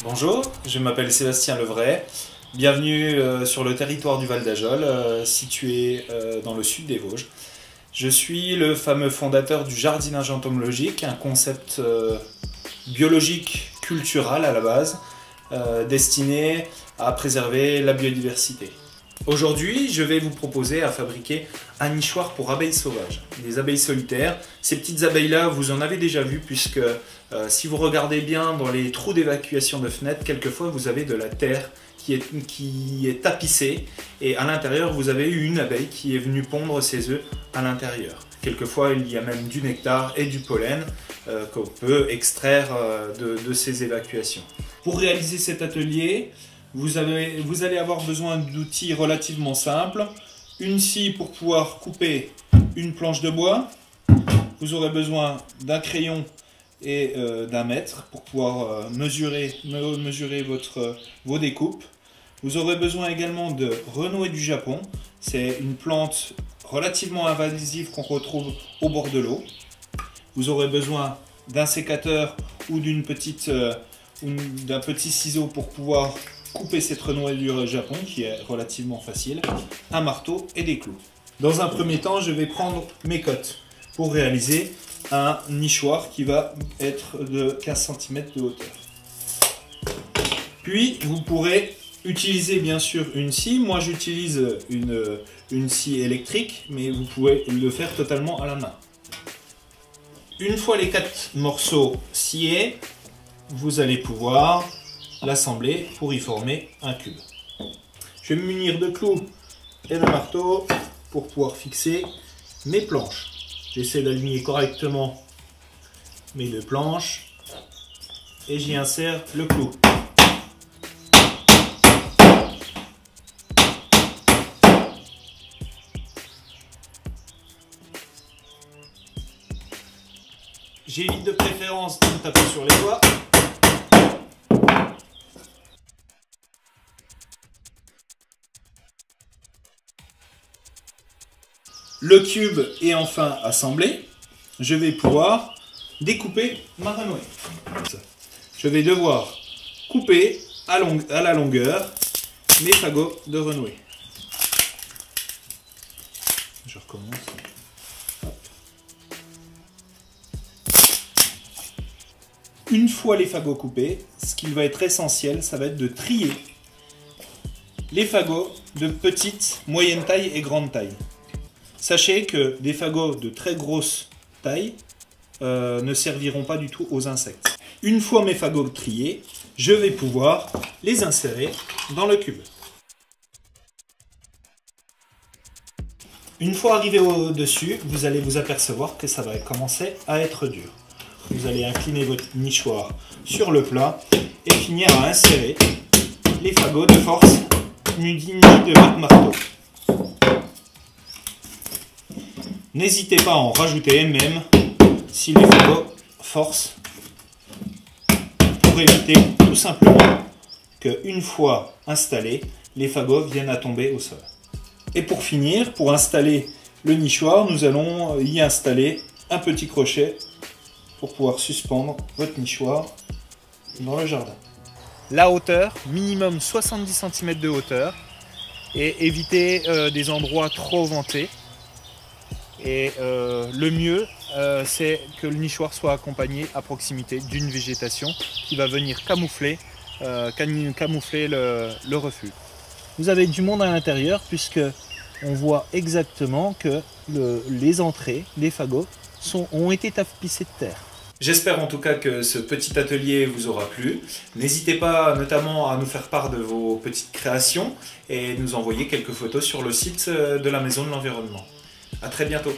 Bonjour, je m'appelle Sébastien Levray. Bienvenue sur le territoire du Val d'Ajol, situé dans le sud des Vosges. Je suis le fameux fondateur du jardinage entomologique, un concept biologique culturel à la base, destiné à préserver la biodiversité. Aujourd'hui, je vais vous proposer à fabriquer un nichoir pour abeilles sauvages, des abeilles solitaires. Ces petites abeilles-là, vous en avez déjà vu puisque si vous regardez bien dans les trous d'évacuation de fenêtres, quelquefois vous avez de la terre qui est tapissée et à l'intérieur vous avez eu une abeille qui est venue pondre ses œufs à l'intérieur. Quelquefois il y a même du nectar et du pollen qu'on peut extraire de ces évacuations. Pour réaliser cet atelier, vous allez avoir besoin d'outils relativement simples. Une scie pour pouvoir couper une planche de bois. Vous aurez besoin d'un crayon et d'un mètre pour pouvoir mesurer vos découpes. Vous aurez besoin également de renouer du Japon. C'est une plante relativement invasive qu'on retrouve au bord de l'eau. Vous aurez besoin d'un sécateur ou d'un petit ciseau pour pouvoir couper cette renouée du Japon qui est relativement facile, un marteau et des clous. Dans un premier temps, je vais prendre mes cottes pour réaliser un nichoir qui va être de 15 cm de hauteur. Puis vous pourrez utiliser bien sûr une scie. Moi j'utilise une scie électrique, mais vous pouvez le faire totalement à la main. Une fois les 4 morceaux sciés, vous allez pouvoir l'assembler pour y former un cube. Je vais me munir de clous et de marteau pour pouvoir fixer mes planches. J'essaie d'aligner correctement mes deux planches et j'y insère le clou. J'évite de préférence de me taper sur les doigts. Le cube est enfin assemblé. Je vais pouvoir découper ma renouée. Je vais devoir couper à la longueur mes fagots de renouée. Je recommence. Hop. Une fois les fagots coupés, ce qui va être essentiel, ça va être de trier les fagots de petite, moyenne taille et grande taille. Sachez que des fagots de très grosse taille ne serviront pas du tout aux insectes. Une fois mes fagots triés, je vais pouvoir les insérer dans le cube. Une fois arrivé au-dessus, vous allez vous apercevoir que ça va commencer à être dur. Vous allez incliner votre nichoir sur le plat et finir à insérer les fagots de force munis de votre marteau. N'hésitez pas à en rajouter même si les fagots forcent pour éviter tout simplement qu'une fois installés, les fagots viennent à tomber au sol. Et pour finir, pour installer le nichoir, nous allons y installer un petit crochet pour pouvoir suspendre votre nichoir dans le jardin. La hauteur, minimum 70 cm de hauteur et éviter des endroits trop ventés. Et le mieux, c'est que le nichoir soit accompagné à proximité d'une végétation qui va venir camoufler le refuge. Vous avez du monde à l'intérieur puisque on voit exactement que les entrées, les fagots, ont été tapissés de terre. J'espère en tout cas que ce petit atelier vous aura plu. N'hésitez pas notamment à nous faire part de vos petites créations et nous envoyer quelques photos sur le site de la Maison de l'Environnement. À très bientôt.